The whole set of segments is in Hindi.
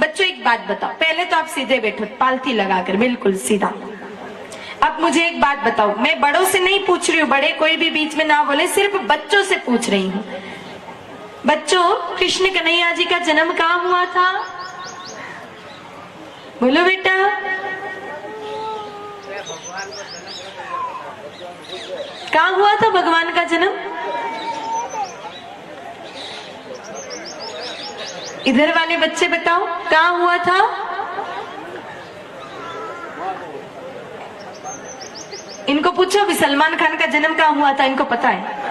बच्चों एक बात बताओ, पहले तो आप सीधे बैठो, पालथी लगाकर बिल्कुल सीधा। अब मुझे एक बात बताओ, मैं बड़ों से नहीं पूछ रही हूँ, बड़े कोई भी बीच में ना बोले, सिर्फ बच्चों से पूछ रही हूँ। बच्चों, कृष्ण कन्हैया जी का जन्म कहाँ हुआ था? बोलो बेटा। कहाँ हुआ था भगवान का जन्म? इधर वाले बच्चे बताओ, कहाँ हुआ था? इनको पूछो भी सलमान खान का जन्म कहाँ हुआ था, इनको पता है।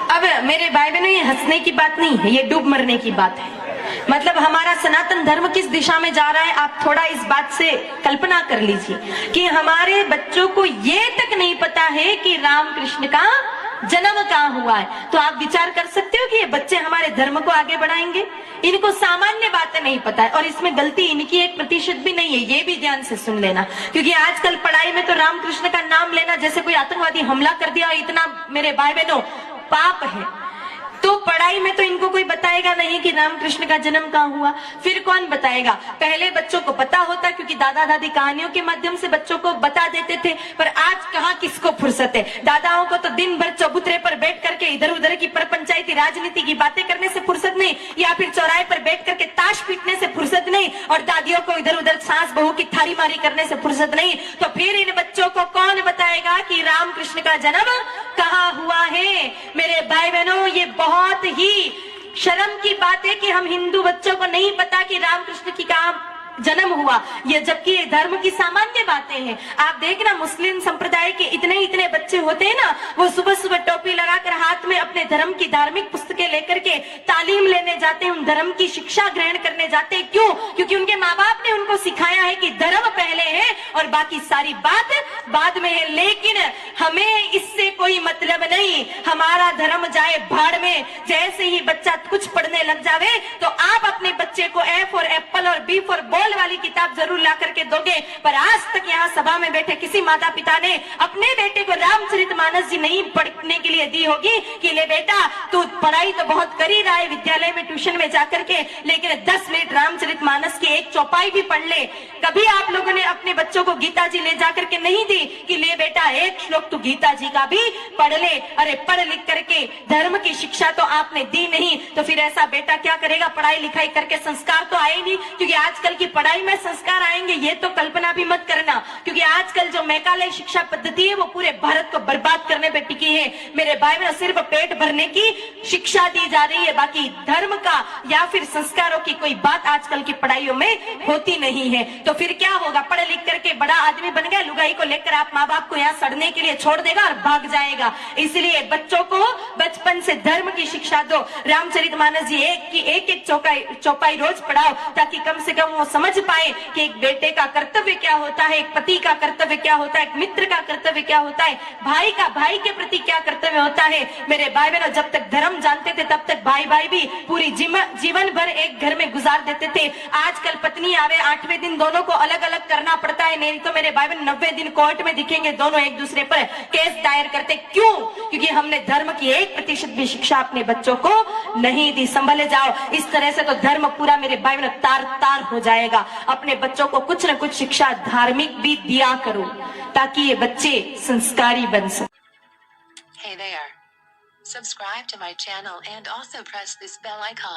अब मेरे भाई बहनों, ये हंसने की बात नहीं है, ये डूब मरने की बात है। मतलब हमारा सनातन धर्म किस दिशा में जा रहा है, आप थोड़ा इस बात से कल्पना कर लीजिए कि हमारे बच्चों को ये तक नहीं पता है कि राम कृष्ण का जन्म कहाँ हुआ है। तो आप विचार कर सकते हो कि ये बच्चे हमारे धर्म को आगे बढ़ाएंगे? इनको सामान्य बातें नहीं पता है, और इसमें गलती इनकी 1% भी नहीं है, ये भी ध्यान से सुन लेना। क्योंकि आजकल पढ़ाई में तो राम कृष्ण का नाम लेना जैसे कोई आतंकवादी हमला कर दिया, इतना मेरे भाई बहनों पाप है। तो पढ़ाई में तो इनको कोई बताएगा नहीं कि रामकृष्ण का जन्म कहाँ हुआ। फिर कौन बताएगा? पहले बच्चों को पता होता, क्योंकि दादा दादी कहानियों के माध्यम से बच्चों को बता देते थे। पर आज कहाँ किसको फुर्सत है? दादाओं को तो दिन भर चबूतरे पर बैठ करके इधर उधर की परपंचायती राजनीति की बातें करने से फुर्सत नहीं, या फिर चौराहे पर बैठ करके ताश पीटने से फुर्सत नहीं, और दादियों को इधर उधर सास बहू की थारी मारी करने से फुर्सत नहीं। तो फिर इन बच्चों को कौन बताएगा कि रामकृष्ण का जन्म कहाँ हुआ है? मेरे भाई बहनों, ये बहुत ही शर्म की बात है कि हम हिंदू बच्चों को नहीं पता कि रामकृष्ण की कहाँ जन्म हुआ, ये जबकि धर्म की सामान्य बातें हैं। आप देखना, मुस्लिम संप्रदाय के इतने बच्चे होते हैं ना, वो सुबह सुबह टोपी लगाकर हाथ में अपने धर्म की धार्मिक पुस्तकें लेकर के तालीम लेने जाते हैं, उन धर्म की शिक्षा ग्रहण करने जाते हैं। क्यों? क्योंकि उनके माँ बाप ने उनको सिखाया है कि धर्म पहले है और बाकी सारी बात बाद में है। लेकिन हमें इससे कोई मतलब नहीं, हमारा धर्म जाए भाड़ में। जैसे ही बच्चा कुछ पढ़ने लग जावे तो आप अपने बच्चे को ए फॉर एप्पल और बी फॉर बॉल वाली किताब जरूर ला करके दोगे। पर आज तक यहाँ सभा में बैठे किसी माता पिता ने अपने बेटे को रामचरितमानस जी नहीं पढ़ने के लिए दी होगी कि ले बेटा, तू पढ़ाई तो बहुत कर ही रहा है विद्यालय में ट्यूशन में जाकर के, लेकिन 10 मिनट रामचरितमानस की एक चौपाई भी पढ़ ले। कभी आप लोगों ने अपने बच्चों को गीता जी ले जाकर के नहीं दी कि ले बेटा एक श्लोक तू गीता जी का भी पढ़ ले? अरे पढ़ लिख करके धर्म की शिक्षा तो आपने दी नहीं, तो फिर ऐसा बेटा क्या करेगा? पढ़ाई लिखाई करके संस्कार तो आए नहीं, क्योंकि आजकल की पढ़ाई में संस्कार आएंगे ये तो कल्पना भी मत करना। क्योंकि आजकल जो मैकालय शिक्षा पद्धति है वो पूरे भारत को बर्बाद करने पे टिकी है। मेरे भाई में सिर्फ पेट भरने की शिक्षा दी जा रही है, बाकी धर्म का या फिर संस्कारों की कोई बात आजकल की पढ़ाइयों में होती नहीं है। तो फिर क्या होगा? पढ़ लिख करके बड़ा आदमी बन गया, लुगाई को लेकर आप माँ बाप को यहाँ सड़ने के लिए छोड़ देगा और भाग जाएगा। इसलिए बच्चों को बचपन से धर्म की शिक्षा दो। रामचरितमानस जी एक चौपाई रोज पढ़ाओ, ताकि कम से कम वो समझ पाए कि एक बेटे का कर्तव्य क्या होता है, एक पति का कर्तव्य क्या होता है, एक मित्र का कर्तव्य क्या होता है, भाई का भाई के प्रति क्या कर्तव्य होता है। मेरे भाई बहनों, जब तक धर्म जानते थे तब तक भाई भाई भी पूरी जीवन भर एक घर में गुजार देते थे। आजकल पत्नी आवे 8वें दिन दोनों को अलग अलग करना पड़ता है, नहीं तो मेरे भाई बहन 90 दिन कोर्ट में दिखेंगे, दोनों एक दूसरे पर केस दायर करते। क्यों? क्योंकि हमने धर्म की 1% भी शिक्षा अपने बच्चों को नहीं दी। संभले जाओ, इस तरह से तो धर्म पूरा मेरे भाई बहनों तार तार हो जाएगा। अपने बच्चों को कुछ न कुछ शिक्षा धार्मिक भी दिया करो, ताकि ये बच्चे संस्कारी बन सके। Hey there. Subscribe to my channel and also press this bell icon.